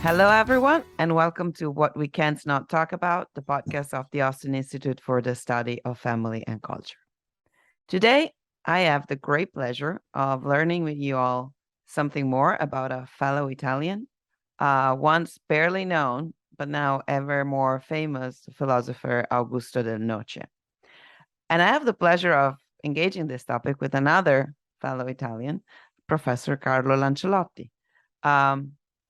Hello, everyone, and welcome to What We Can't Not Talk About, the podcast of the Austin Institute for the Study of Family and Culture. Today, I have the great pleasure of learning with you all something more about a fellow Italian, once barely known, but now ever more famous philosopher, Augusto Del Noce. And I have the pleasure of engaging this topic with another fellow Italian, Professor Carlo Lancellotti.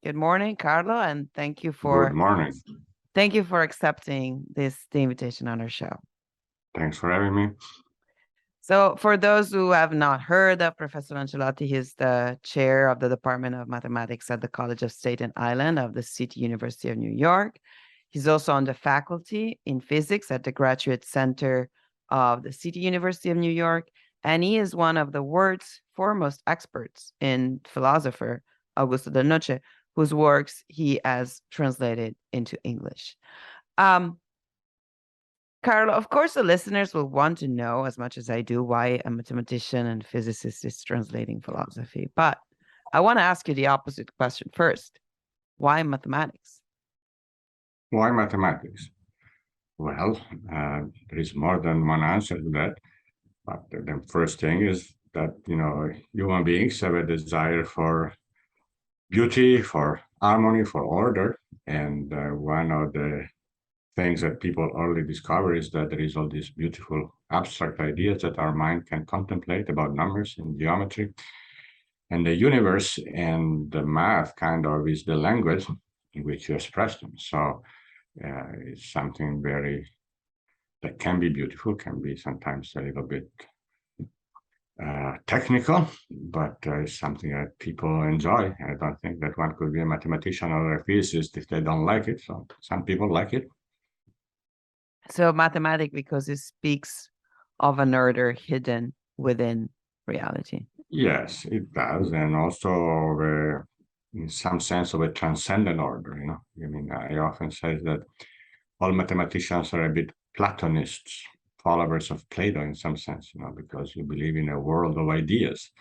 Good morning, Carlo, and thank you Good morning. for accepting the invitation on our show. Thanks for having me. So for those who have not heard of Professor Lancellotti, he's the chair of the Department of Mathematics at the College of Staten Island of the City University of New York. He's also on the faculty in physics at the Graduate Center of the City University of New York, and he is one of the world's foremost experts in philosopher Augusto Del Noce, whose works he has translated into English. Carlo, of course, the listeners will want to know, as much as I do, why a mathematician and physicist is translating philosophy. But I want to ask you the opposite question first. Why mathematics? Why mathematics? Well, there is more than one answer to that. But the first thing is that, human beings have a desire for beauty, for harmony, for order. And one of the things that people early discover is that there is all these beautiful abstract ideas that our mind can contemplate about numbers and geometry and the universe, and the math kind of is the language in which you express them. So it's something that can be beautiful, can be sometimes a little bit technical, but it's something that people enjoy. I don't think that one could be a mathematician or a physicist if they don't like it. So some people like it. So mathematics because it speaks of an order hidden within reality. Yes, it does, and also in some sense of a transcendent order. I mean, I often say that all mathematicians are a bit Platonists, followers of Plato in some sense, because you believe in a world of ideas.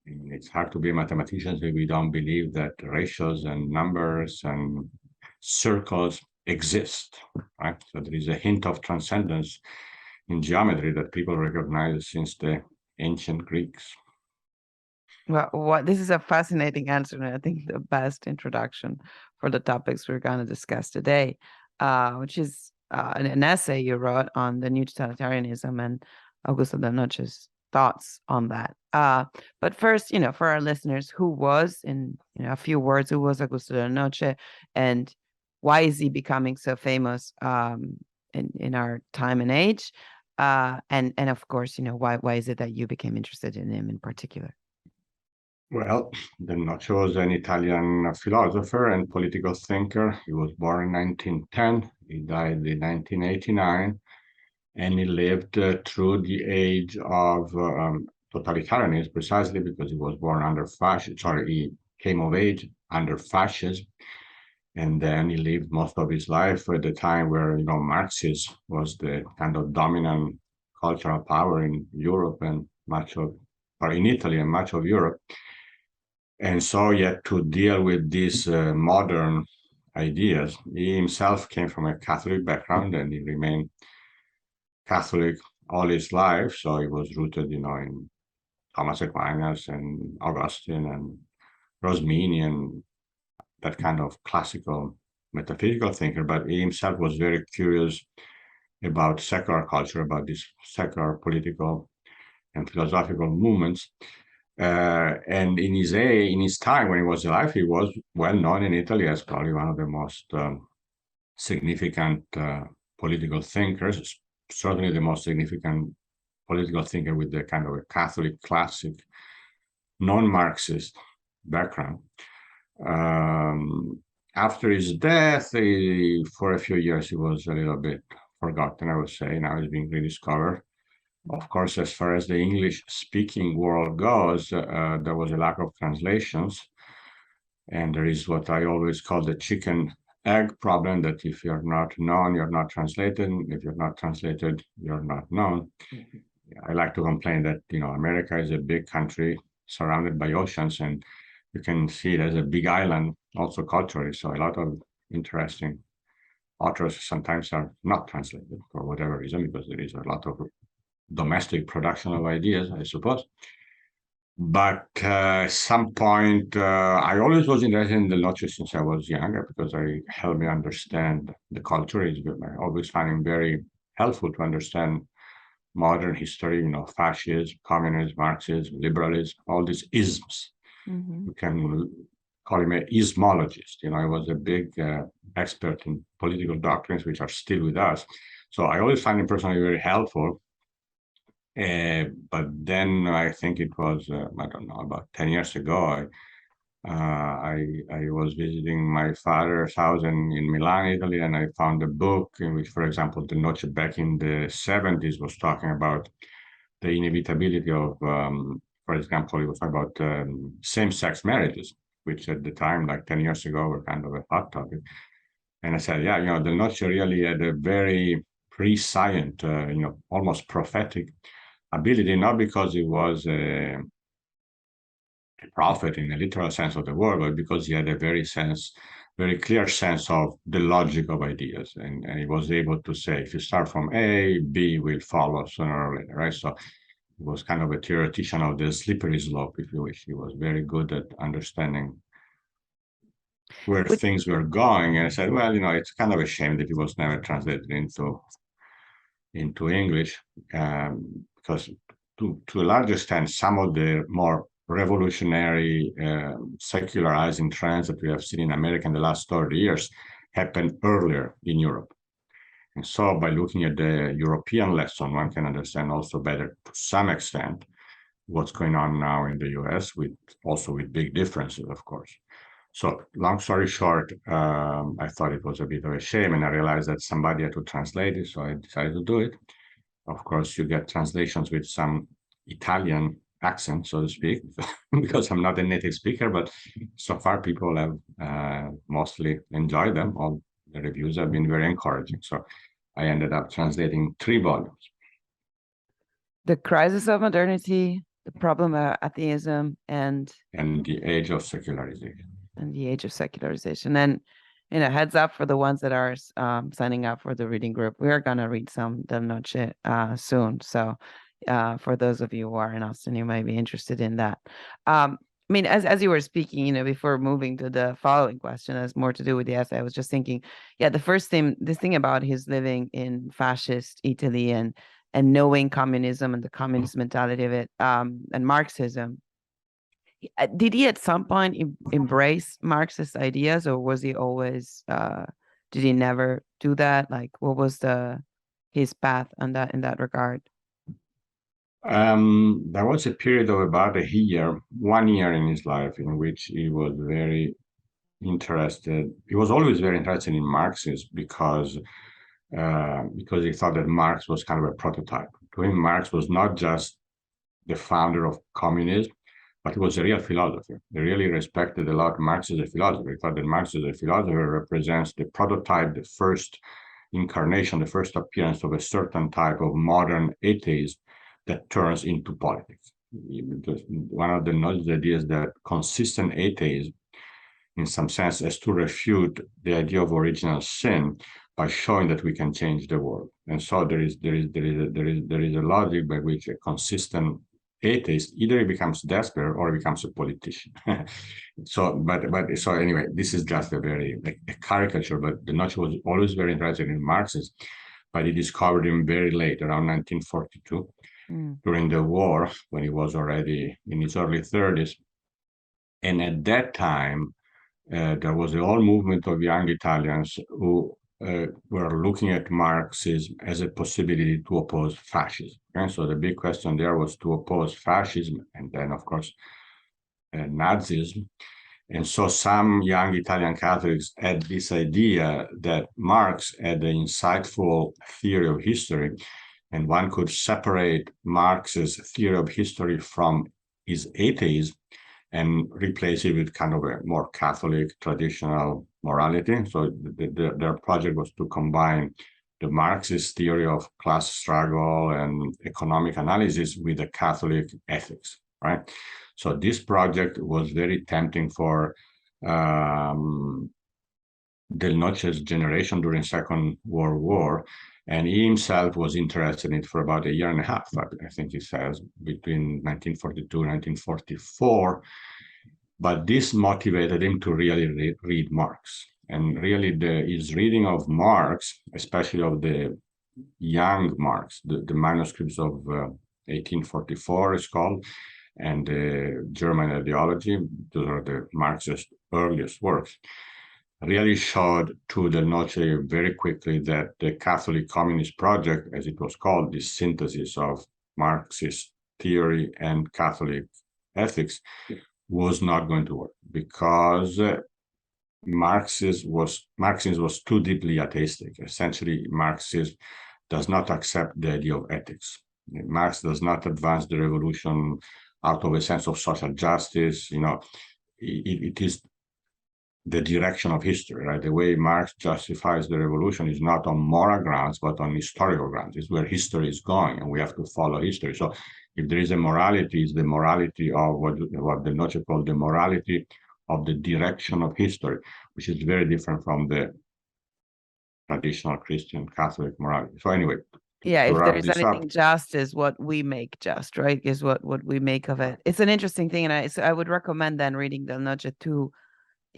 And it's hard to be mathematicians if we don't believe that ratios and numbers and circles exist, right? So there is a hint of transcendence in geometry that people recognize since the ancient Greeks. Well, this is a fascinating answer, and I think the best introduction for the topics we're going to discuss today, which is an essay you wrote on the new totalitarianism and Augusto Del Noce's thoughts on that. But first, for our listeners, who was, in a few words, who was Augusto Del Noce, and why is he becoming so famous in our time and age? And of course, why is it that you became interested in him in particular? Well, Del Noce was an Italian philosopher and political thinker. He was born in 1910. He died in 1989. And he lived through the age of totalitarianism, precisely because he was born under fascism. Sorry, he came of age under fascism. And then he lived most of his life at the time where, Marxism was the kind of dominant cultural power in Europe and in Italy and much of Europe. And so he had to deal with these modern ideas. He himself came from a Catholic background, and he remained Catholic all his life. So he was rooted, in Thomas Aquinas and Augustine and Rosmini and that kind of classical metaphysical thinker. But he himself was very curious about secular culture, about these secular political and philosophical movements. And in his time when he was alive, he was well known in Italy as probably one of the most significant political thinkers, certainly the most significant political thinker with the kind of a Catholic classic, non-Marxist background. After his death, for a few years, he was a little bit forgotten, I would say. Now he's being rediscovered. Of course, as far as the English-speaking world goes, there was a lack of translations. And there is what I always call the chicken-egg problem, that if you're not known, you're not translated. If you're not translated, you're not known. I like to complain that, America is a big country surrounded by oceans, and you can see it as a big island also culturally. So a lot of interesting authors sometimes are not translated for whatever reason, because there is a lot of domestic production of ideas, I suppose. But at some point, I always was interested in Del Noce since I was younger, because it helped me understand the culture. I always find it very helpful to understand modern history, fascism, communism, Marxism, liberalism, all these isms. Mm-hmm. You can call him an ismologist. I was a big expert in political doctrines, which are still with us. So I always find it personally very helpful. But then I think it was, I don't know, about 10 years ago, I was visiting my father's house in Milan, Italy, and I found a book in which, for example, Del Noce back in the 70s was talking about the inevitability of, for example, it was about same-sex marriages, which at the time, like 10 years ago, were kind of a hot topic. And I said, yeah, Del Noce really had a very prescient, almost prophetic ability, not because he was a prophet in a literal sense of the word, but because he had a very clear sense of the logic of ideas. And he was able to say, if you start from A, B will follow sooner or later, right? So he was kind of a theoretician of the slippery slope, if you wish. He was very good at understanding where things were going. And I said, well, it's kind of a shame that it was never translated into English, because to a large extent, some of the more revolutionary secularizing trends that we have seen in America in the last 30 years happened earlier in Europe. And so by looking at the European lesson, one can understand also better, to some extent, what's going on now in the US, also with big differences, of course. So long story short, I thought it was a bit of a shame, and I realized that somebody had to translate it, so I decided to do it. Of course, you get translations with some Italian accent, so to speak, because I'm not a native speaker, but so far people have mostly enjoyed them. All the reviews have been very encouraging. So I ended up translating 3 volumes. The Crisis of Modernity, The Problem of Atheism, and The Age of Secularization. And the Age of Secularization. And heads up for the ones that are signing up for the reading group. We are gonna read some Del Noce soon. So for those of you who are in Austin, you might be interested in that. As you were speaking, before moving to the following question, that's more to do with the essay, I was just thinking, this thing about his living in fascist Italy and knowing communism and the communist mentality of it, and Marxism. Did he at some point embrace Marxist ideas, or was he always? Did he never do that? Like, what was his path in that regard? There was a period of about 1 year in his life in which he was very interested. He was always very interested in Marxism because he thought that Marx was kind of a prototype. To him, Marx was not just the founder of communism, but he was a real philosopher. He really respected a lot Marx as a philosopher. He thought that Marx as a philosopher represents the prototype, the first incarnation, the first appearance of a certain type of modern atheism that turns into politics. Because one of the Noce's ideas that consistent atheism, in some sense, has to refute the idea of original sin by showing that we can change the world. And so there is a logic by which a consistent atheist either he becomes desperate or he becomes a politician. So anyway, this is just a caricature. But Del Noce was always very interested in Marxism, but he discovered him very late, around 1942, during the war, when he was already in his early 30s. And at that time, there was a whole movement of young Italians who were looking at Marxism as a possibility to oppose fascism. And so the big question there was to oppose fascism and then, of course, Nazism. And so some young Italian Catholics had this idea that Marx had an insightful theory of history, and one could separate Marx's theory of history from his atheism and replace it with kind of a more Catholic traditional morality. So their project was to combine the Marxist theory of class struggle and economic analysis with the Catholic ethics, right? So this project was very tempting for Del Noce's generation during Second World War, and he himself was interested in it for about a year and a half, I think he says, between 1942 and 1944. But this motivated him to really read Marx. And really his reading of Marx, especially of the young Marx, the manuscripts of 1844 is called, and the German ideology, those are the Marxist earliest works, really showed to Del Noce very quickly that the Catholic Communist Project, as it was called, this synthesis of Marxist theory and Catholic ethics, was not going to work, because Marxism was too deeply atheistic. Essentially, Marxism does not accept the idea of ethics. Marx does not advance the revolution out of a sense of social justice. It is the direction of history, right? The way Marx justifies the revolution is not on moral grounds, but on historical grounds. It's where history is going, and we have to follow history. So if there is a morality, it's the morality of what Del Noce called the morality of the direction of history, which is very different from the traditional Christian Catholic morality. So anyway, yeah, if there is anything just, is what we make just, right? Is what we make of it. It's an interesting thing, and I would recommend then reading Del Noce too.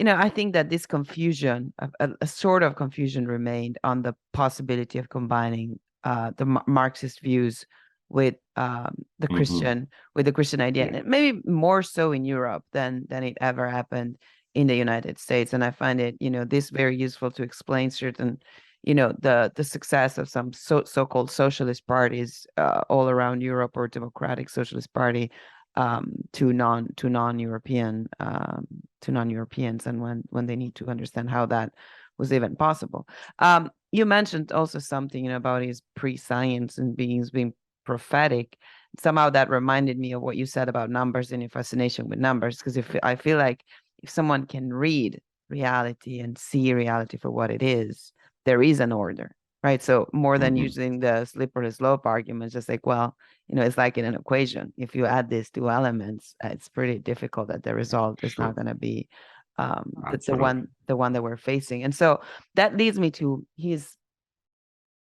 I think that this confusion, a sort of confusion, remained on the possibility of combining the Marxist views with the Christian idea, and maybe more so in Europe than it ever happened in the United States. And I find it, this very useful to explain certain, the success of some so-called socialist parties all around Europe, or democratic socialist party, to non-Europeans, and when they need to understand how that was even possible. You mentioned also something about his pre-science and being prophetic. Somehow that reminded me of what you said about numbers and your fascination with numbers, because I feel like if someone can read reality and see reality for what it is, there is an order, right? So more than using the slippery slope argument, just like, well, it's like in an equation. If you add these two elements, it's pretty difficult that the result is not going to be the one that we're facing. And so that leads me to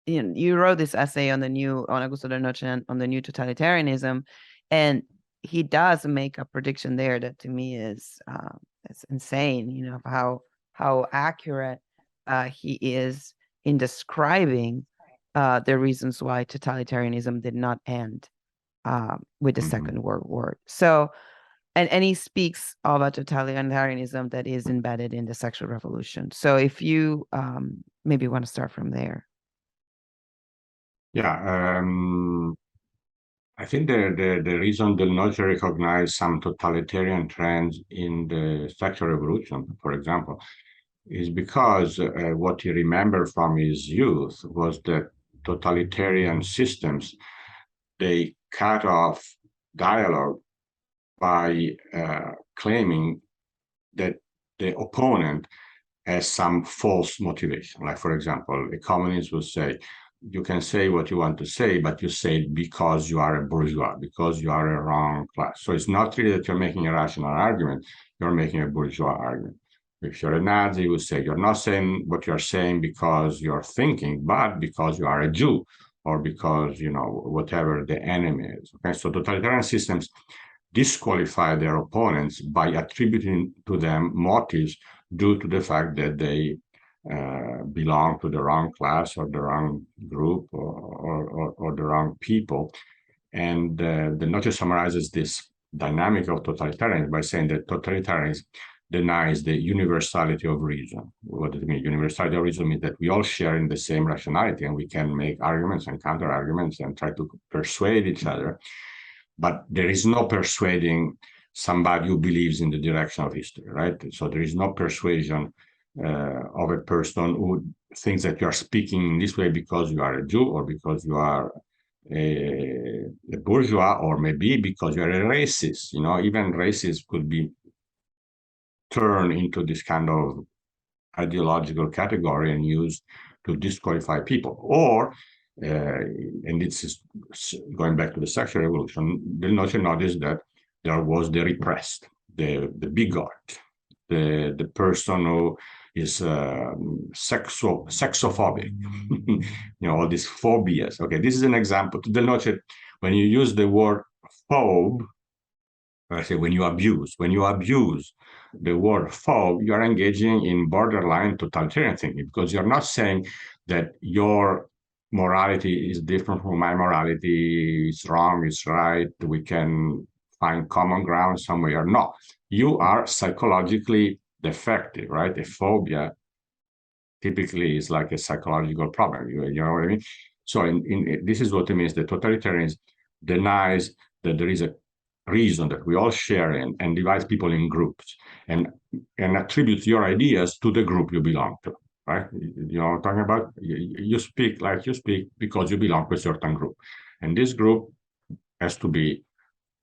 you wrote this essay on Augusto Del Noce on the new totalitarianism, and he does make a prediction there that to me is it's insane, of how accurate he is in describing the reasons why totalitarianism did not end with the Second World War. So, and he speaks of a totalitarianism that is embedded in the sexual revolution. So if you maybe want to start from there. Yeah, I think the reason Del Noce recognized some totalitarian trends in the sexual revolution, for example, is because what he remembered from his youth was that totalitarian systems, they cut off dialogue by claiming that the opponent has some false motivation. Like, for example, a communist will say, you can say what you want to say, but you say it because you are a bourgeois, because you are a wrong class. So it's not really that you're making a rational argument, you're making a bourgeois argument. If you're a Nazi, you will say you're not saying what you're saying because you're thinking, but because you are a Jew, or because, whatever the enemy is. Okay, so totalitarian systems disqualify their opponents by attributing to them motives due to the fact that they belong to the wrong class or the wrong group or the wrong people. And Del Noce summarizes this dynamic of totalitarianism by saying that totalitarianism denies the universality of reason. What does it mean? Universality of reason means that we all share in the same rationality, and we can make arguments and counter arguments and try to persuade each other. But there is no persuading somebody who believes in the direction of history, right? So there is no persuasion of a person who thinks that you are speaking in this way because you are a Jew, or because you are a bourgeois, or maybe because you are a racist. Even racist could be turned into this kind of ideological category and used to disqualify people. Or, and this is going back to the sexual revolution, Del Noce noticed that there was the repressed, the bigot, the person who is sexophobic, all these phobias. Okay, this is an example. Del Noce, when you use the word phobe, I say when you abuse the word phobe, you are engaging in borderline totalitarian thinking, because you're not saying that your morality is different from my morality, it's wrong, it's right, we can find common ground somewhere. No, you are psychologically defective, right? A phobia typically is like a psychological problem. You know what I mean? So this is what it means. The totalitarianism denies that there is a reason that we all share in, and divides people in groups, and attributes your ideas to the group you belong to, right? You know what I'm talking about? You speak like you speak because you belong to a certain group, and this group has to be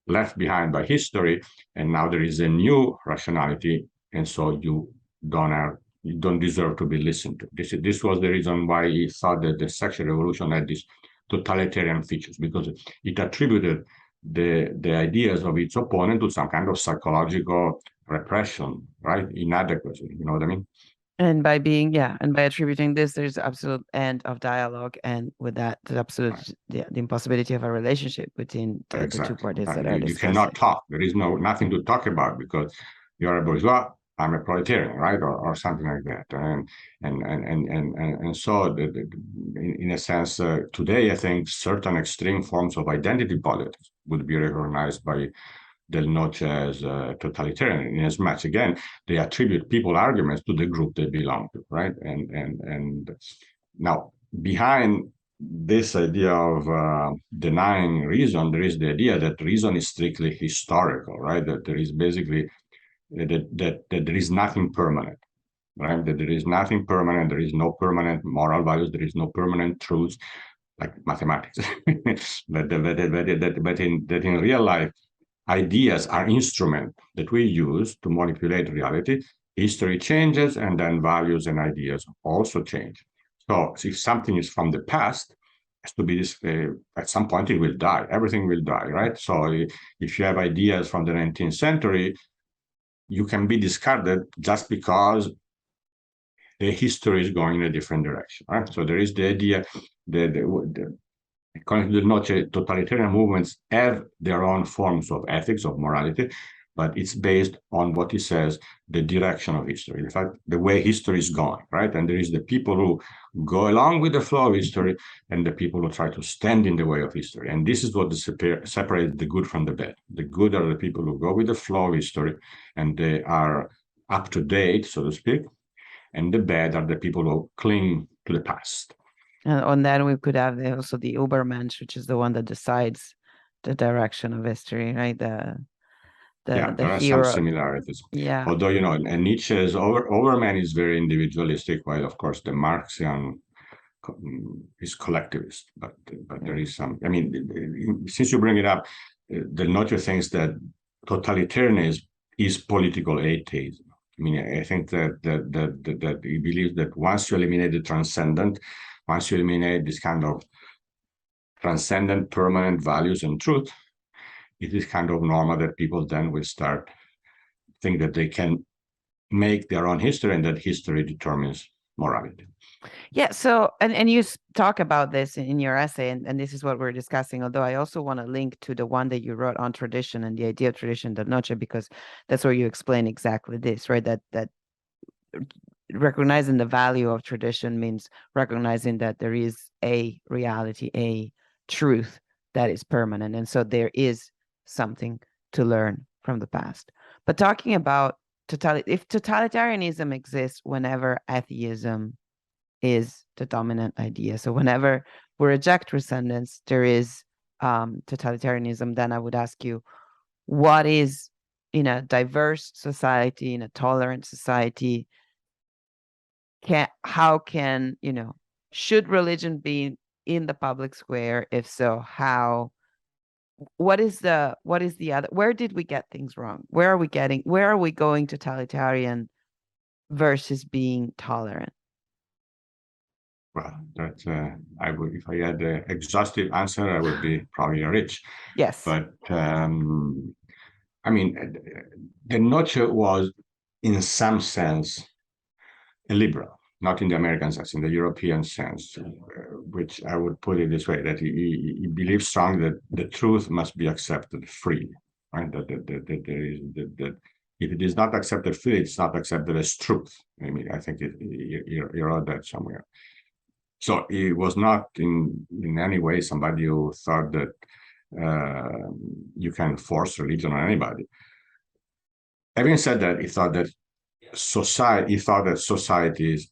left behind by history, and now there is a new rationality, and so you don't deserve to be listened to. This was the reason why he thought that the sexual revolution had these totalitarian features, because it attributed the ideas of its opponent to some kind of psychological repression, right? Inadequacy, you know what I mean? And by attributing this, there's absolute end of dialogue, and with that, the absolute the impossibility of a relationship between the two parties that are discussing. You cannot talk. There is nothing to talk about, because you're a bourgeois, I'm a proletarian, right, or something like that, and so in a sense, today I think certain extreme forms of identity politics would be recognized by Del Noce as totalitarian, in as much, again, they attribute people arguments to the group they belong to, right? And now behind this idea of denying reason, there is the idea that reason is strictly historical, right? That there is basically that there is nothing permanent, right? That there is nothing permanent. There is no permanent moral values. There is no permanent truths, like mathematics. but in real life, ideas are instruments that we use to manipulate reality. History changes, and then values and ideas also change. So if something is from the past, it has to be at some point it will die. Everything will die, right? So if you have ideas from the 19th century, you can be discarded just because the history is going in a different direction, right? So there is the idea that according to Del Noce, totalitarian movements have their own forms of ethics, of morality, but it's based on what he says, the direction of history. In fact, the way history is going, right? And there is the people who go along with the flow of history, and the people who try to stand in the way of history. And this is what separates the good from the bad. The good are the people who go with the flow of history, and they are up to date, so to speak. And the bad are the people who cling to the past. And on that, we could have also the Ubermensch, which is the one that decides the direction of history, right? The there are hero. Some similarities. Yeah. Although, and Nietzsche's Overman is very individualistic, while, of course, the Marxian is collectivist. But there is some, I mean, since you bring it up, Del Noce thinks that totalitarianism is political atheism. I mean, I think that he believes that once you eliminate the transcendent, once you eliminate this kind of transcendent, permanent values and truth, it is kind of normal that people then will start think that they can make their own history, and that history determines morality. Yeah. So, and you talk about this in your essay, and this is what we're discussing. Although I also want to link to the one that you wrote on tradition and the idea of tradition, Del Noce, because that's where you explain exactly this, right? That recognizing the value of tradition means recognizing that there is a reality, a truth that is permanent, and so there is something to learn from the past. But talking about if totalitarianism exists whenever atheism is the dominant idea, so whenever we reject transcendence, there is totalitarianism, then I would ask you, what is, in a diverse society, in a tolerant society, should religion be in the public square? If so, how? What is the other? Where did we get things wrong? Where are we going totalitarian versus being tolerant? Well, that's I would, if I had an exhaustive answer, I would be probably rich. Yes. But I mean, Del Noce was in some sense, a liberal, not in the American sense, in the European sense, which I would put it this way, that he believes strongly that the truth must be accepted freely, right? That if it is not accepted freely, it's not accepted as truth. I mean, I think you wrote that somewhere. So he was not in any way somebody who thought that you can force religion on anybody. Having said that, he thought that societies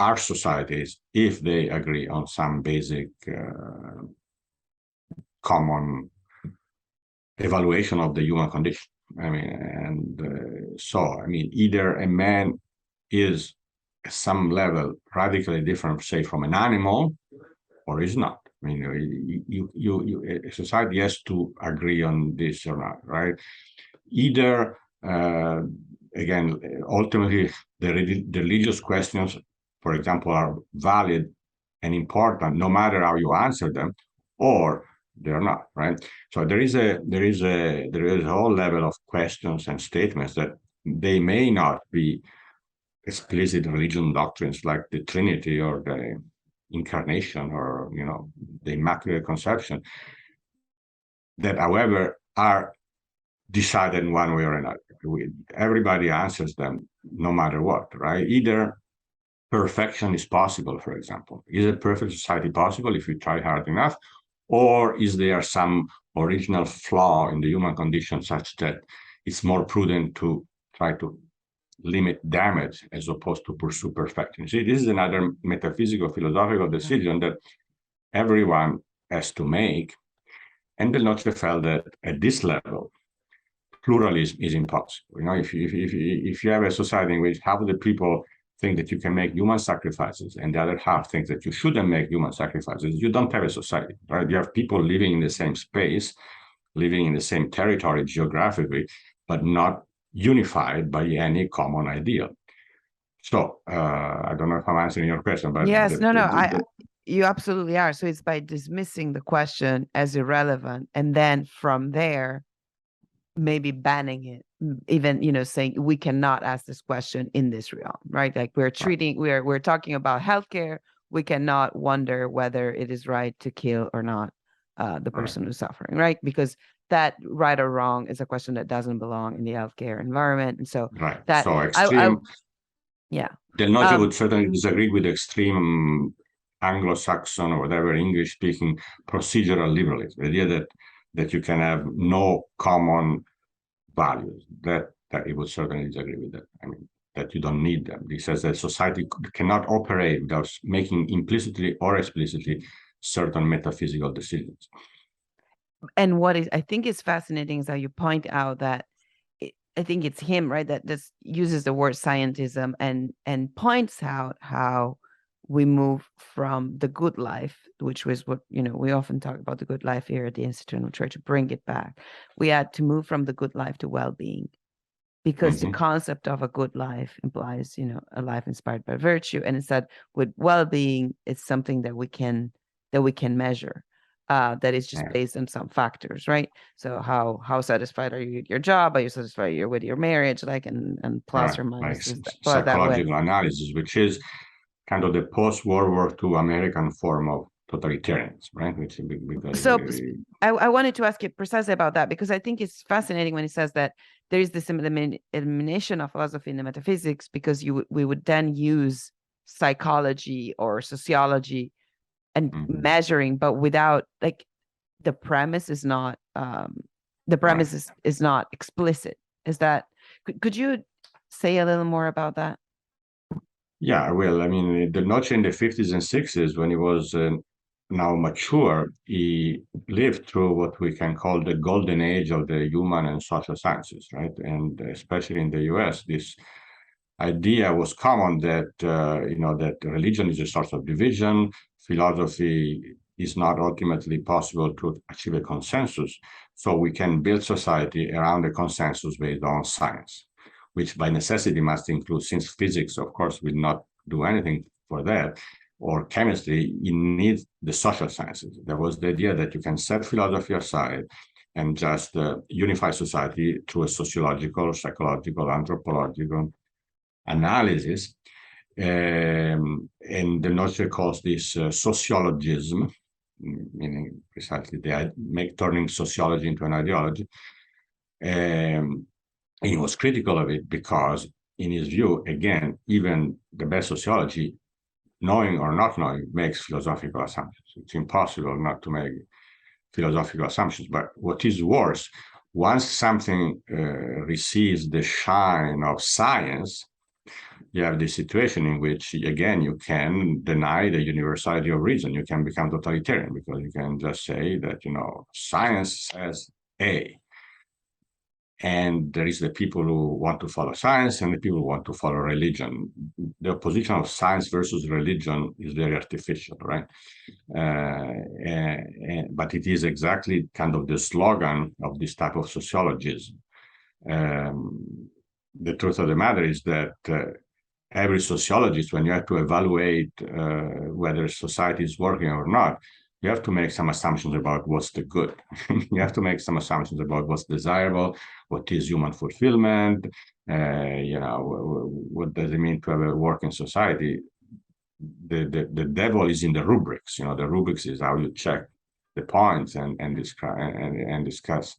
are societies if they agree on some basic common evaluation of the human condition. I mean, and so I mean, either a man is at some level radically different, say, from an animal, or is not. I mean, a society has to agree on this or not, right? Either, again, ultimately, the religious questions, for example, are valid and important, no matter how you answer them, or they're not, right? So there is a whole level of questions and statements that they may not be explicit religion doctrines like the Trinity or the Incarnation or the Immaculate Conception, that, however, are decided in one way or another. Everybody answers them no matter what, right? Either perfection is possible, for example. Is a perfect society possible if you try hard enough? Or is there some original flaw in the human condition such that it's more prudent to try to limit damage as opposed to pursue perfection? See, this is another metaphysical, philosophical decision that everyone has to make. And Del Noce felt that at this level, pluralism is impossible. If you have a society in which half of the people think that you can make human sacrifices and the other half thinks that you shouldn't make human sacrifices, you don't have a society, right? You have people living in the same space, living in the same territory geographically, but not unified by any common ideal. So I don't know if I'm answering your question, but yes, you absolutely are. So it's by dismissing the question as irrelevant, and then from there, maybe banning it, even saying we cannot ask this question in this realm, right? Like we're talking about healthcare. We cannot wonder whether it is right to kill or not the person who's suffering, right? Because that right or wrong is a question that doesn't belong in the healthcare environment, and so that so extreme. Del Noce would certainly disagree with extreme Anglo-Saxon or whatever English-speaking procedural liberalism, the idea that you can have no common values. That he would certainly disagree with that. I mean, that you don't need them. He says that society cannot operate without making implicitly or explicitly certain metaphysical decisions. And what I think is fascinating is how you point out that I think it's him, right, that just uses the word scientism and points out how we move from the good life, which was what, we often talk about the good life here at the Institute, and we try to bring it back. We had to move from the good life to well-being, because the concept of a good life implies, a life inspired by virtue. And instead, with well-being, it's something that we can measure. That is just based on some factors, right? So how satisfied are you with your job? Are you satisfied with your marriage? Like, and plus or minus. Like psychological analysis, which is kind of the post-World War II American form of totalitarianism, right? So I wanted to ask you precisely about that, because I think it's fascinating when he says that there is this elimination of philosophy in the metaphysics, because we would then use psychology or sociology and measuring, but without, like, the premise is not is not explicit. Is that, could you say a little more about that? Yeah, I will. I mean, Del Noce in the 50s and 60s, when he was now mature, he lived through what we can call the golden age of the human and social sciences, right? And especially in the US, this idea was common that that religion is a source of division, philosophy is not ultimately possible to achieve a consensus, so we can build society around a consensus based on science, which by necessity must include, since physics, of course, will not do anything for that, or chemistry, you need the social sciences. There was the idea that you can set philosophy aside, and just unify society through a sociological, psychological, anthropological analysis. And Del Noce calls this sociologism, meaning precisely turning sociology into an ideology. And he was critical of it because, in his view, again, even the best sociology, knowing or not knowing, makes philosophical assumptions. It's impossible not to make philosophical assumptions. But what is worse, once something receives the shine of science, you have this situation in which, again, you can deny the universality of reason. You can become totalitarian because you can just say that, science says A. And there is the people who want to follow science and the people who want to follow religion. The opposition of science versus religion is very artificial, right? But it is exactly kind of the slogan of this type of sociologism. The truth of the matter is that every sociologist, when you have to evaluate whether society is working or not, you have to make some assumptions about what's the good. You have to make some assumptions about what's desirable, what is human fulfillment, what does it mean to have a working society. The devil is in the rubrics. The rubrics is how you check the points and discuss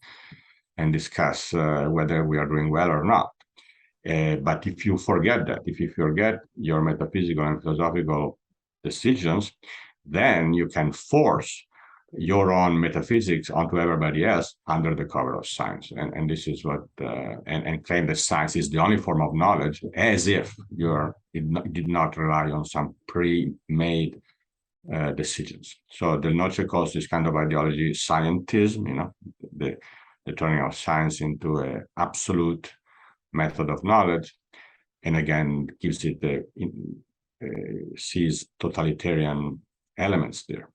whether we are doing well or not. But if you forget that, if you forget your metaphysical and philosophical decisions, then you can force your own metaphysics onto everybody else under the cover of science. And this is what, and claim that science is the only form of knowledge, as if it did not rely on some pre-made decisions. So Del Noce calls this kind of ideology scientism, the turning of science into an absolute method of knowledge, and again gives it sees totalitarian elements there.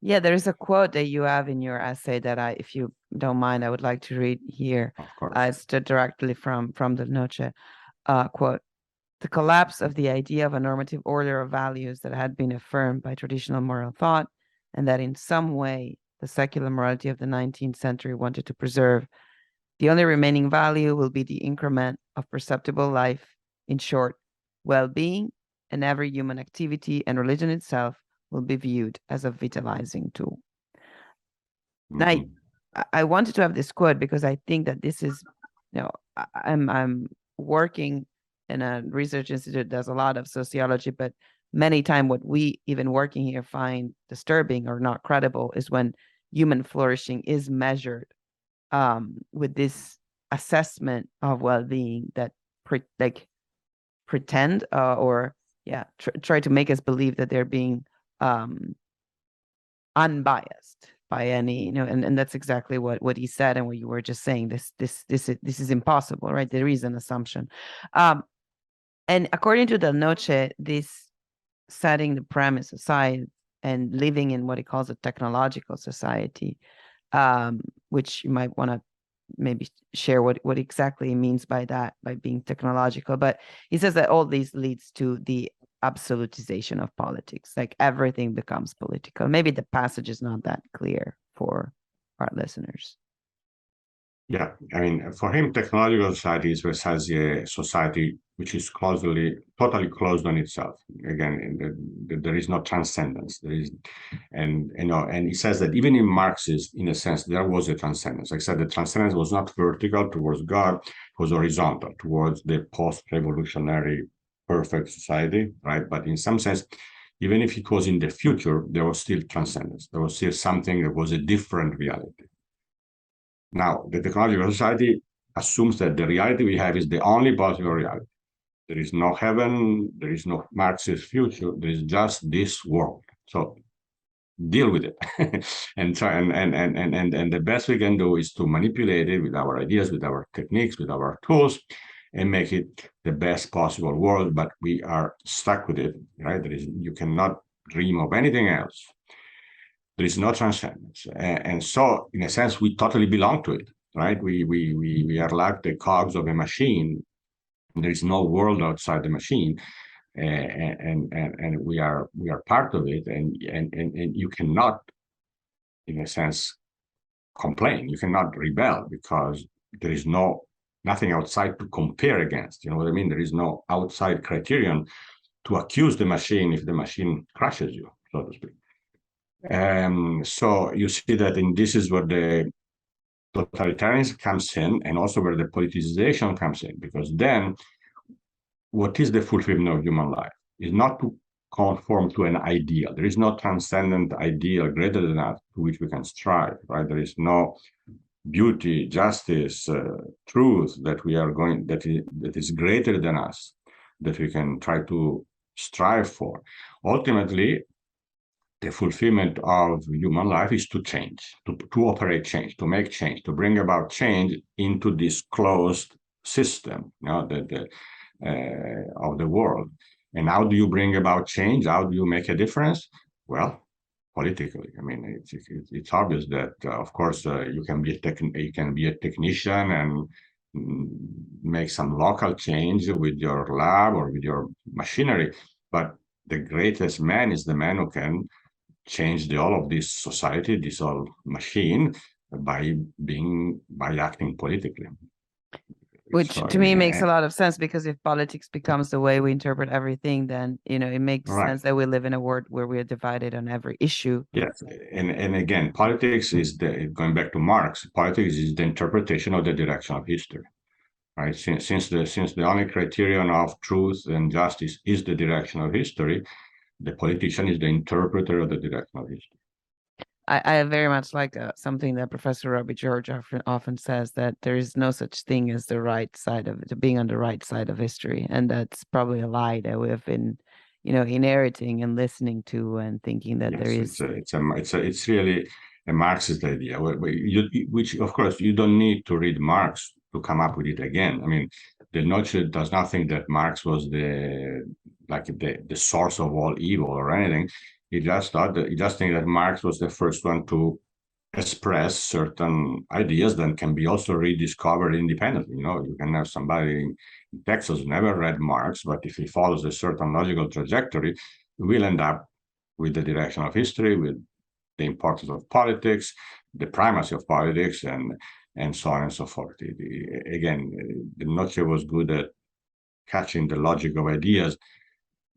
Yeah, there is a quote that you have in your essay that if you don't mind, I would like to read here. Of course. It's directly from Del Noce. Quote: "The collapse of the idea of a normative order of values that had been affirmed by traditional moral thought, and that in some way the secular morality of the 19th century wanted to preserve. The only remaining value will be the increment of perceptible life, in short, well-being, and every human activity and religion itself will be viewed as a vitalizing tool." Mm-hmm. Now, I wanted to have this quote because I think that this is, I'm working in a research institute that does a lot of sociology, but many times what we, even working here, find disturbing or not credible is when human flourishing is measured with this assessment of well-being that pretend try to make us believe that they're being unbiased by any, and that's exactly what he said and what you were just saying. This is impossible, right? There is an assumption, and according to Del Noce, this setting the premise aside and living in what he calls a technological society, which you might want to maybe share what exactly he means by that, by being technological. But he says that all these leads to the absolutization of politics, like everything becomes political. Maybe the passage is not that clear for our listeners. Yeah, I mean, for him, technological society is precisely a society which is totally closed on itself. Again, there is no transcendence. There is, and he says that even in Marxism, in a sense, there was a transcendence. Like I said, the transcendence was not vertical towards God; it was horizontal towards the post-revolutionary perfect society, right? But in some sense, even if it was in the future, there was still transcendence. There was still something that was a different reality. Now, the technological society assumes that the reality we have is the only possible reality. There is no heaven, there is no Marxist future, there is just this world. So deal with it. and the best we can do is to manipulate it with our ideas, with our techniques, with our tools, and make it the best possible world, but we are stuck with it, right? You cannot dream of anything else. There is no transcendence, and so in a sense we totally belong to it, right? We are like the cogs of a machine. There is no world outside the machine, and we are part of it, and you cannot, in a sense, complain. You cannot rebel because there is nothing outside to compare against. You know what I mean? There is no outside criterion to accuse the machine if the machine crushes you, so to speak. So you see that this is where the totalitarianism comes in, and also where the politicization comes in, because then what is the fulfillment of human life is not to conform to an ideal. There is no transcendent ideal greater than that to which we can strive, right? There is no beauty, justice, truth that we are going, that is greater than us, that we can try to strive for. Ultimately, the fulfillment of human life is to change, to operate change, to make change, to bring about change into this closed system, you know, of the world. And how do you bring about change? How do you make a difference? Well, politically. I mean, it's obvious that, of course, you can be a technician and make some local change with your lab or with your machinery, but the greatest man is the man who can change all of this society, this whole machine, by acting politically. Which to me makes a lot of sense, because if politics becomes the way we interpret everything, then, you know, it makes sense that we live in a world where we are divided on every issue. Yes, and again, politics is going back to Marx. Politics is the interpretation of the direction of history, right? Since the only criterion of truth and justice is the direction of history, the politician is the interpreter of the direction of history. I very much like something that Professor Robbie George often says, that there is no such thing as the right side of it, being on the right side of history, and that's probably a lie that we have been, you know, inheriting and listening to, and thinking that there is. It's really a Marxist idea, which of course you don't need to read Marx to come up with it again. I mean, Del Noce does not think that Marx was the source of all evil or anything. He just think that Marx was the first one to express certain ideas that can be also rediscovered independently. You know, you can have somebody in Texas who never read Marx, but if he follows a certain logical trajectory, we'll end up with the direction of history, with the importance of politics, the primacy of politics, and so on and so forth. Again, Del Noce was good at catching the logic of ideas.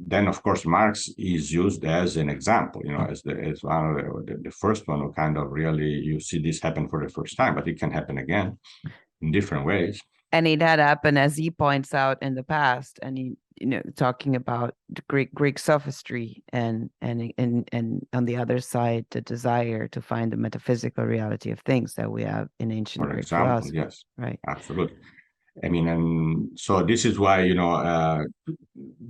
Then, of course, Marx is used as an example, you know, as one of the first one who kind of really, you see this happen for the first time, but it can happen again in different ways. And it had happened, as he points out, in the past, and he, you know, talking about the Greek sophistry, and on the other side, the desire to find the metaphysical reality of things that we have in ancient Greek philosophy. Yes, right, absolutely. I mean, and so this is why, you know,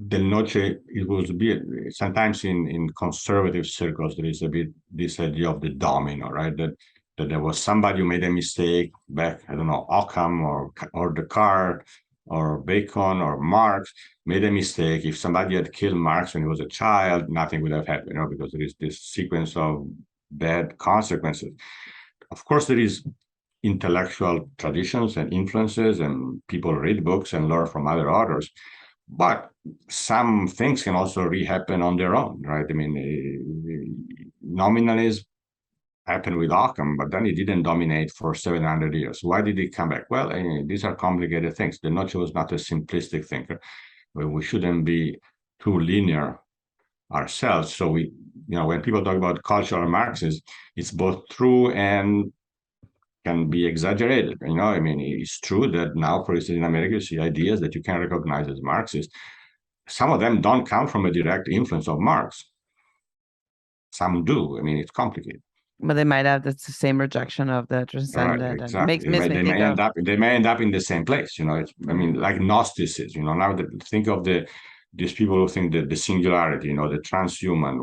Del Noce, it was a bit, sometimes in conservative circles, there is a bit this idea of the domino, right? That there was somebody who made a mistake back, I don't know, Occam or Descartes or Bacon or Marx made a mistake. If somebody had killed Marx when he was a child, nothing would have happened, you know, because there is this sequence of bad consequences. Of course, there is intellectual traditions and influences, and people read books and learn from other authors, but some things can also re-happen on their own, right? I mean, nominalism happened with Occam, but then it didn't dominate for 700 years. Why did it come back? Well, these are complicated things. Del Noce was not a simplistic thinker. We shouldn't be too linear ourselves. So we, you know, when people talk about cultural Marxism, it's both true and can be exaggerated. You know, I mean, it's true that now, for instance, in America, you see ideas that you can recognize as Marxist. Some of them don't come from a direct influence of Marx. Some do. I mean, it's complicated. But they might have the same rejection of the transcendent. Right, exactly. They may end up in the same place. You know, I mean, like Gnosticism. You know, now think of these people who think that the singularity, you know, the transhuman,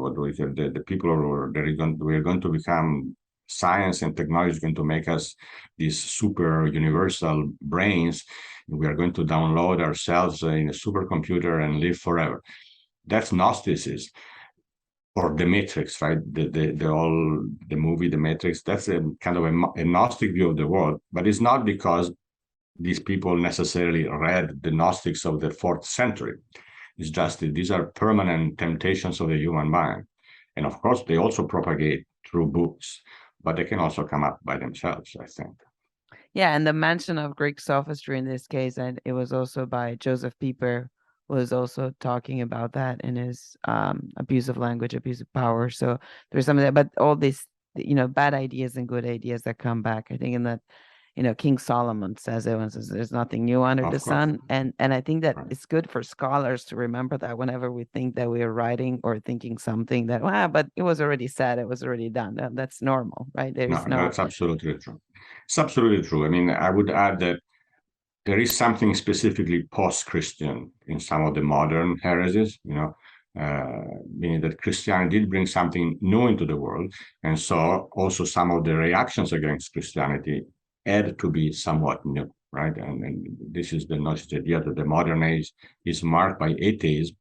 the people who are we're going to become. Science and technology is going to make us these super universal brains. We are going to download ourselves in a supercomputer and live forever. That's Gnosticism, or the Matrix, right? The movie, The Matrix. That's a kind of a Gnostic view of the world, but it's not because these people necessarily read the Gnostics of the 4th century. It's just that these are permanent temptations of the human mind, and of course they also propagate through books. but they can also come up by themselves, I think. Yeah, and the mention of Greek sophistry in this case, and it was also by Joseph Pieper, was also talking about that in his abuse of language, abuse of power. So there's some of that, but all these, bad ideas and good ideas that come back. I think in that, King Solomon says it and says there's nothing new under the Of course. sun. And I think that Right. it's good for scholars to remember that whenever we think that we are writing or thinking something that, but it was already said, it was already done. That's normal, right? There's No, that's absolutely true. It's absolutely true. I mean, I would add that there is something specifically post-Christian in some of the modern heresies, meaning that Christianity did bring something new into the world. And so also some of the reactions against Christianity had to be somewhat new, right? And this is the Gnostic idea that the modern age is marked by atheism,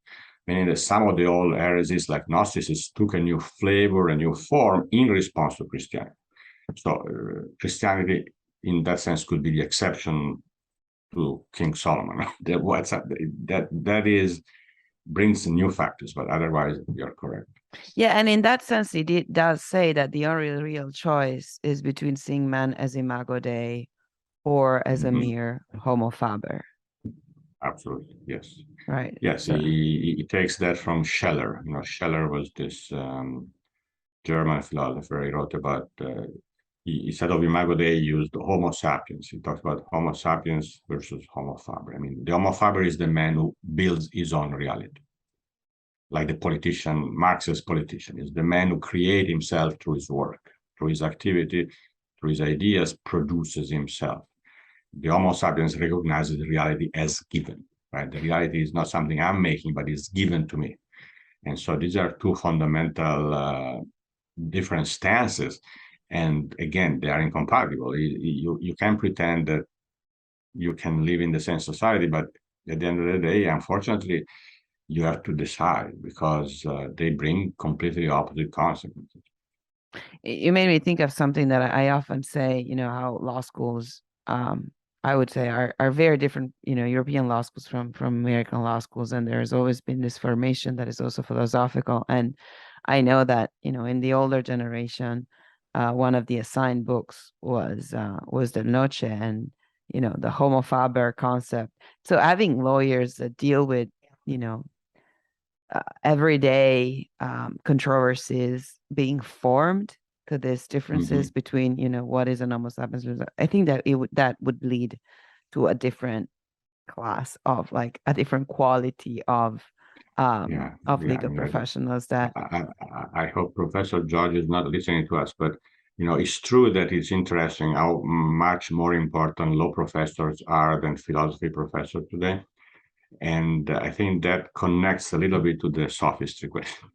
meaning that some of the old heresies like Gnosticism took a new flavor, a new form in response to Christianity. So Christianity, in that sense, could be the exception to King Solomon. that is brings new factors, but otherwise you're correct. Yeah, and in that sense, it does say that the only real choice is between seeing man as imago Dei or as a mere homo faber. Absolutely, yes. Right. Yes, so. he takes that from Scheller. Scheller was this German philosopher. He wrote about instead of imago Dei, he used Homo sapiens. He talks about Homo sapiens versus Homo faber. I mean, the Homo faber is the man who builds his own reality. Like the politician, Marxist politician, is the man who creates himself through his work, through his activity, through his ideas, produces himself. The Homo sapiens recognizes reality as given, right? The reality is not something I'm making, but it's given to me. And so these are two fundamental different stances. And again, they are incompatible. You can pretend that you can live in the same society, but at the end of the day, unfortunately, you have to decide because they bring completely opposite consequences. You made me think of something that I often say, how law schools, I would say are very different, European law schools from American law schools. And there's always been this formation that is also philosophical. And I know that, in the older generation, one of the assigned books was Del Noce and, the homo faber concept. So having lawyers that deal with, everyday controversies being formed to these differences between what is an homo sapiens. I think that that would lead to a different class of like a different quality of legal professionals. That I hope Professor George is not listening to us, but it's true that it's interesting how much more important law professors are than philosophy professors today. And I think that connects a little bit to the sophistry question,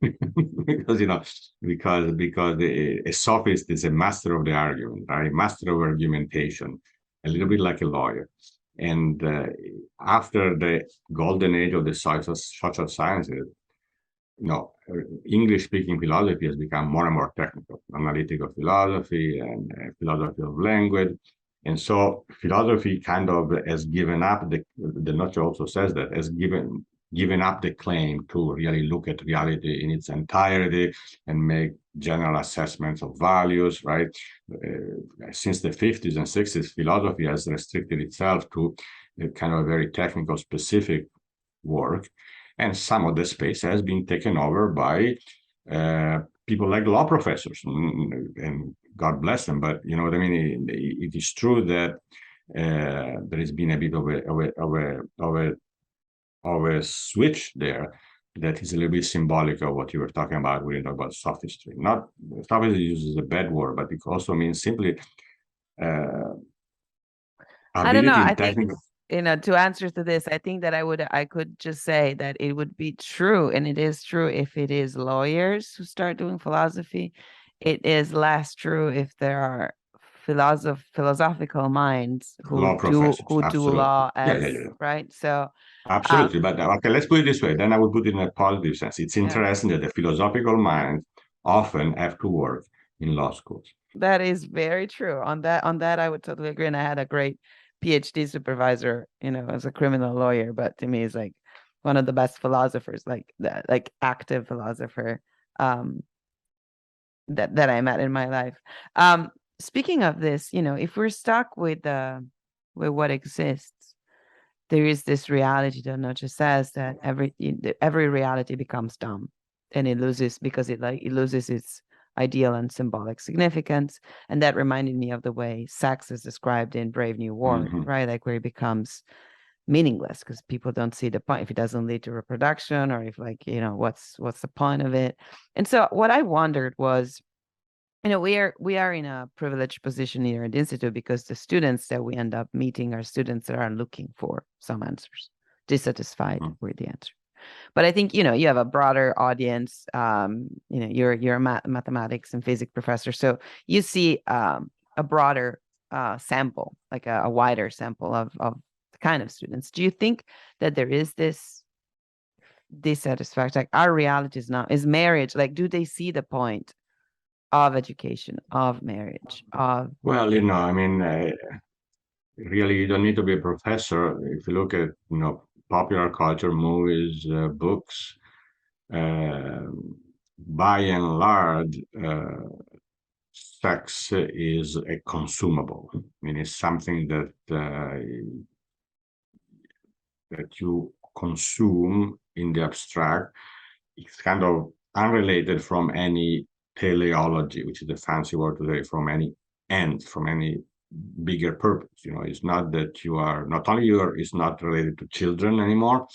because a sophist is a master of the argument, right? Master of argumentation, a little bit like a lawyer. And after the golden age of the social sciences, English-speaking philosophy has become more and more technical, analytical philosophy and philosophy of language. And so philosophy kind of has given up, the Noce also says that, has given up the claim to really look at reality in its entirety and make general assessments of values, right? Since the 50s and 60s, philosophy has restricted itself to a kind of a very technical, specific work. And some of the space has been taken over by people like law professors, and God bless them. But you know what I mean. It is true that there has been a bit of a switch there that is a little bit symbolic of what you were talking about when you talk about sophistry. Not sophistry uses a bad word, but it also means simply I don't know. I technical. think, to answer to this, I think that I could just say that it would be true, and it is true if it is lawyers who start doing philosophy. It is less true if there are philosophical minds Law professors, do absolutely. law as Yeah. right. So absolutely, but okay, let's put it this way. Then I would put it in a positive sense. It's interesting that the philosophical minds often have to work in law schools. That is very true. On that, I would totally agree. And I had a great PhD supervisor, as a criminal lawyer, but to me, is like one of the best philosophers, like that, like active philosopher. that I met in my life. Speaking of this, if we're stuck with what exists, there is this reality that Noce says that every reality becomes dumb, and it loses because it loses its ideal and symbolic significance. And that reminded me of the way sex is described in Brave New World, right? Like where it becomes meaningless because people don't see the point if it doesn't lead to reproduction, or if what's the point of it. And so what I wondered was, we are in a privileged position here at the Institute because the students that we end up meeting are students that are looking for some answers, dissatisfied with the answer. But I think you have a broader audience. You're a mathematics and physics professor, so you see a broader sample, like a wider sample of the kind of students. Do you think that there is this dissatisfaction? Like our reality is marriage. Like, do they see the point of education, of marriage, of... Well, I mean, really, you don't need to be a professor. If you look at, popular culture, movies, books, by and large, sex is a consumable. I mean, it's something that you consume in the abstract. It's kind of unrelated from any teleology, which is a fancy word today, from any end, from any bigger purpose. It's not that it's not related to children anymore.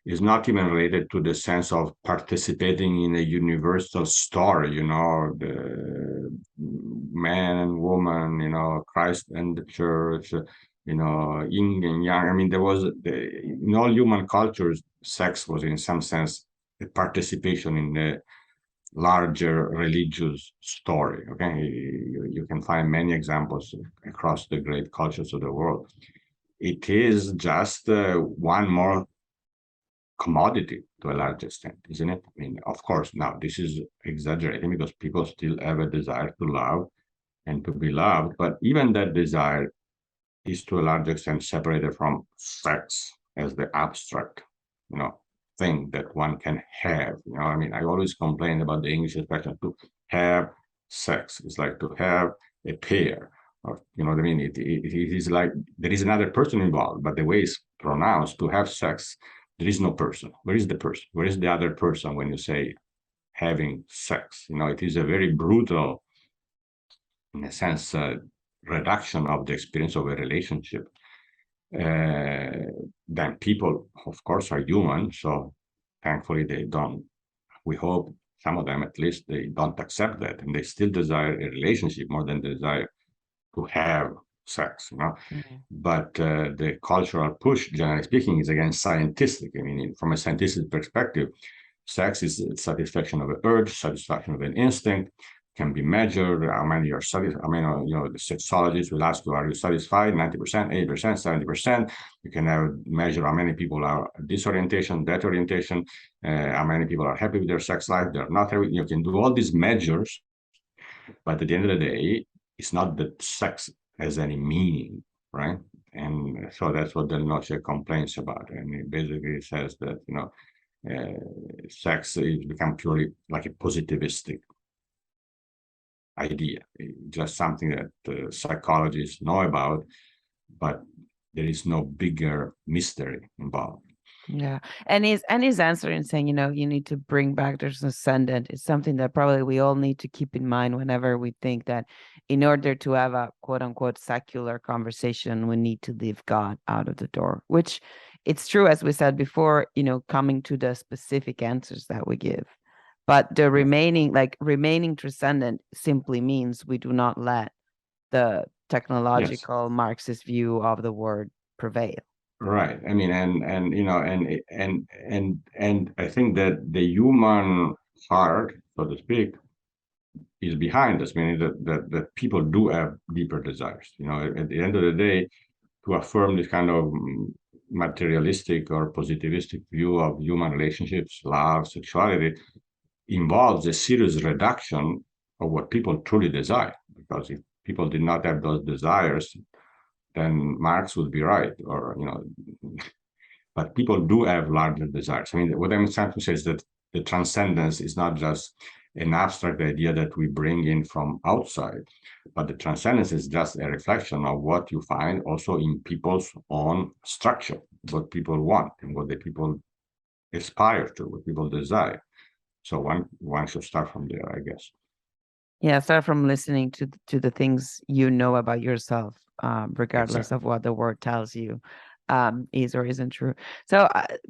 It's not even related to the sense of participating in a universal story, the man and woman, Christ and the church, yin and yang. I mean, in all human cultures, sex was in some sense a participation in the larger religious story. Okay, you can find many examples across the great cultures of the world. It is just one more commodity to a large extent, isn't it? I mean, of course, now this is exaggerating because people still have a desire to love and to be loved, but even that desire is to a large extent separated from sex as the abstract, thing that one can have. I mean, I always complain about the English expression to have sex. It's like to have a pair, or you know what I mean. It is like there is another person involved, but the way it's pronounced, to have sex, there is no person. Where is the person? Where is the other person when you say having sex? It is a very brutal, in a sense, reduction of the experience of a relationship. Then people, of course, are human, so thankfully they don't. We hope some of them, at least, they don't accept that, and they still desire a relationship more than the desire to have sex. But the cultural push, generally speaking, is against scientific. I mean, from a scientific perspective, sex is satisfaction of an urge, satisfaction of an instinct, can be measured. How many you're satisfied? I mean, the sexologists will ask you, are you satisfied? 90%, 80%, 70%. You can measure how many people are this orientation, that orientation, how many people are happy with their sex life, they're not happy. You can do all these measures, but at the end of the day, it's not that sex has any meaning, right? And so that's what Del Noce complains about. And he basically says that, sex has become purely like a positivistic idea, just something that psychologists know about, but there is no bigger mystery involved. Yeah, and he's answering saying, you need to bring back the transcendent. It's something that probably we all need to keep in mind whenever we think that in order to have a quote unquote secular conversation, we need to leave God out of the door, which it's true, as we said before, coming to the specific answers that we give. But the remaining transcendent simply means we do not let the technological Marxist view of the word prevail. Right. I mean, and I think that the human heart, so to speak, is behind us, meaning that people do have deeper desires. At the end of the day, to affirm this kind of materialistic or positivistic view of human relationships, love, sexuality, involves a serious reduction of what people truly desire. Because if people did not have those desires, then Marx would be right, or but people do have larger desires. I mean, what I'm trying to say is that the transcendence is not just an abstract idea that we bring in from outside. But the transcendence is just a reflection of what you find also in people's own structure, what people want and what the people aspire to, what people desire. So one should start from there, I guess. Yeah, start from listening to the things you know about yourself, regardless of what the word tells you is or isn't true. So,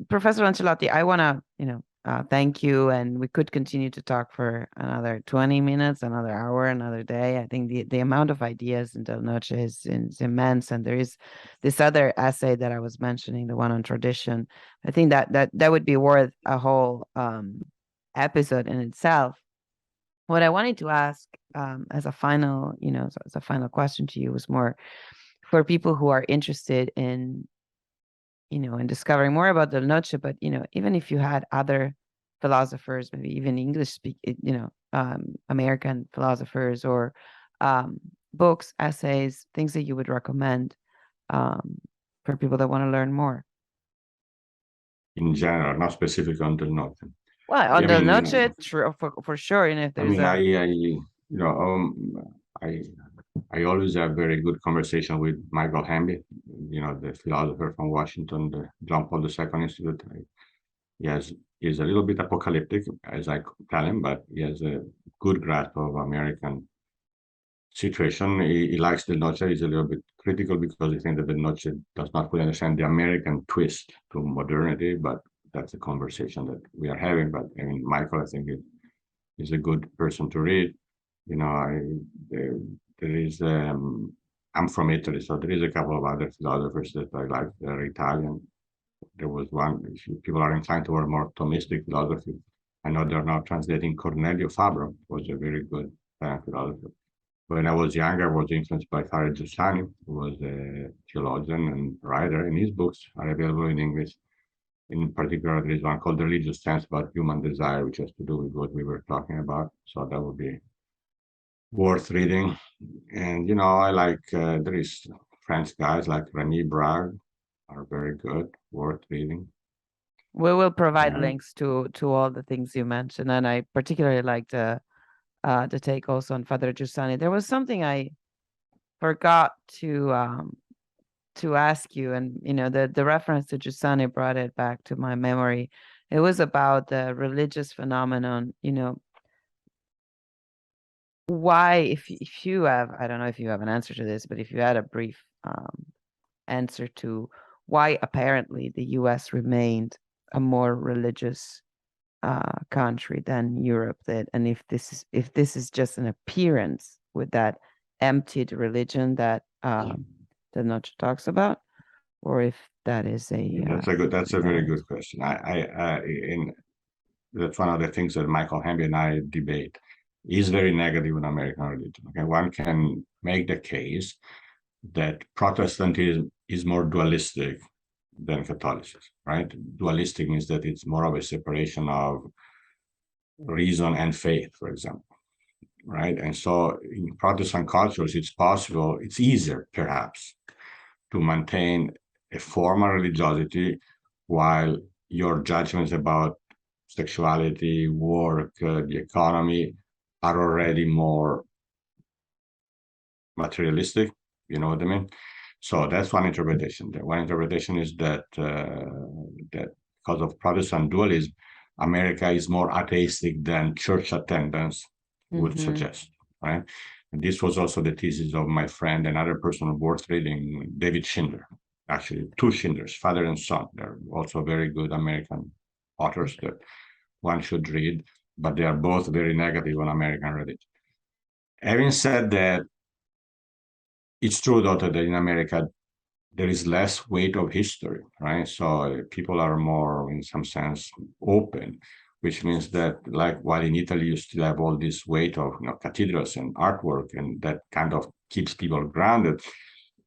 Professor Lancellotti, I want to, thank you, and we could continue to talk for another 20 minutes, another hour, another day. I think the amount of ideas in Del Noce is immense, and there is this other essay that I was mentioning, the one on tradition. I think that would be worth a whole episode in itself. What I wanted to ask as a final, as a final question to you was more for people who are interested in, in discovering more about Del Noce, but, even if you had other philosophers, maybe even English American philosophers or books, essays, things that you would recommend for people that want to learn more. In general, not specific on Del Noce. Well, on Del Noce, for sure. And if there's I always have very good conversation with Michael Hamby, the philosopher from Washington, the John Paul II Institute. He's a little bit apocalyptic, as I tell him, but he has a good grasp of American situation. He likes Del Noce. He's a little bit critical because he thinks that Del Noce does not fully understand the American twist to modernity, but that's a conversation that we are having. But I mean, Michael, I think, is a good person to read. There is, I'm from Italy, so there is a couple of other philosophers that I like. They're Italian. There was one, if people are inclined toward more Thomistic philosophy, I know they're now translating Cornelio Fabro, was a very good philosopher. When I was younger, I was influenced by Father Giussani, who was a theologian and writer, and his books are available in English. In particular, there is one called The Religious Sense about Human Desire, which has to do with what we were talking about. So that would be worth reading. And, I like, there is French guys like René Bragg are very good, worth reading. We will provide links to all the things you mentioned. And I particularly liked the take also on Father Giussani. There was something I forgot to ask you, and the reference to Giussani brought it back to my memory. It was about the religious phenomenon. Why, if you have, I don't know if you have an answer to this, but if you had a brief answer to why apparently the U.S. remained a more religious country than Europe did, and if this is just an appearance with that emptied religion that Del Noce talks about, or if that is that's a very good question. That's one of the things that Michael Hamby and I debate. He's very negative on American religion. Okay, one can make the case that Protestantism is more dualistic than Catholicism, right? Dualistic means that it's more of a separation of reason and faith, for example, right? And so in Protestant cultures, it's possible, it's easier perhaps to maintain a formal religiosity while your judgments about sexuality, work, the economy are already more materialistic, you know what I mean? So that's one interpretation. One interpretation is that that because of Protestant dualism, America is more atheistic than church attendance would suggest, right? And this was also the thesis of my friend, another person worth reading, David Schindler. Actually, two Schindlers, father and son. They're also very good American authors that one should read, but they are both very negative on American religion. Having said that, it's true, though, that in America, there is less weight of history, right? So people are more, in some sense, open, which means that, like, while in Italy, you still have all this weight of cathedrals and artwork, and that kind of keeps people grounded.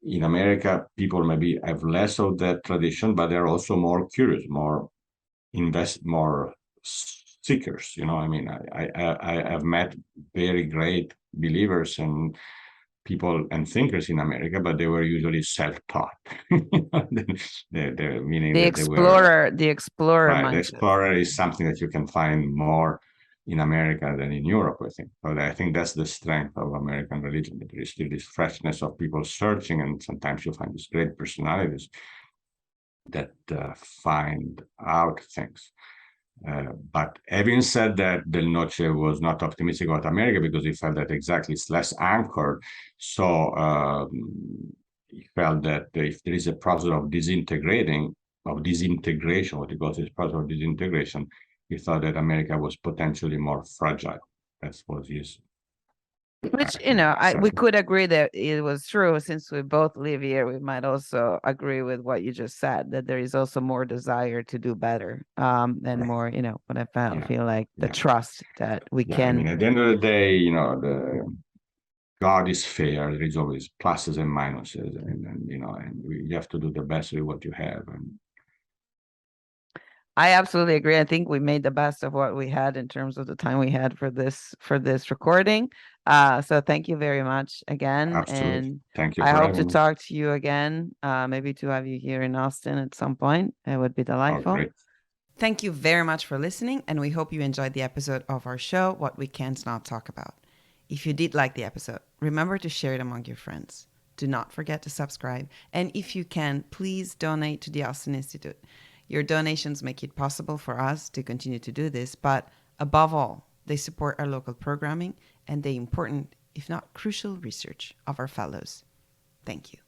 In America, people maybe have less of that tradition, but they're also more curious, more seekers. I mean, I have met very great believers and people and thinkers in America, but they were usually self-taught. Meaning the explorer. Right, the explorer is something that you can find more in America than in Europe, I think. But I think that's the strength of American religion. There is still this freshness of people searching, and sometimes you find these great personalities that find out things. But having said that, Del Noce was not optimistic about America because he felt that exactly it's less anchored. So he felt that if there is a process of disintegration, what he calls this process of disintegration, he thought that America was potentially more fragile. That's what his Which, we could agree that it was true. Since we both live here, we might also agree with what you just said, that there is also more desire to do better, and more, what I feel like the trust that we can. I mean, at the end of the day, God is fair. There is always pluses and minuses, and you have to do the best with what you have. And I absolutely agree. I think we made the best of what we had in terms of the time we had for this recording. So thank you very much again. Absolutely. And thank you. I hope to talk to you again, maybe to have you here in Austin at some point. It would be delightful. Great. Thank you very much for listening, and we hope you enjoyed the episode of our show, What We Can't Not Talk About. If you did like the episode, remember to share it among your friends. Do not forget to subscribe, and if you can, please donate to the Austin Institute. Your donations make it possible for us to continue to do this, but above all, they support our local programming and the important, if not crucial, research of our fellows. Thank you.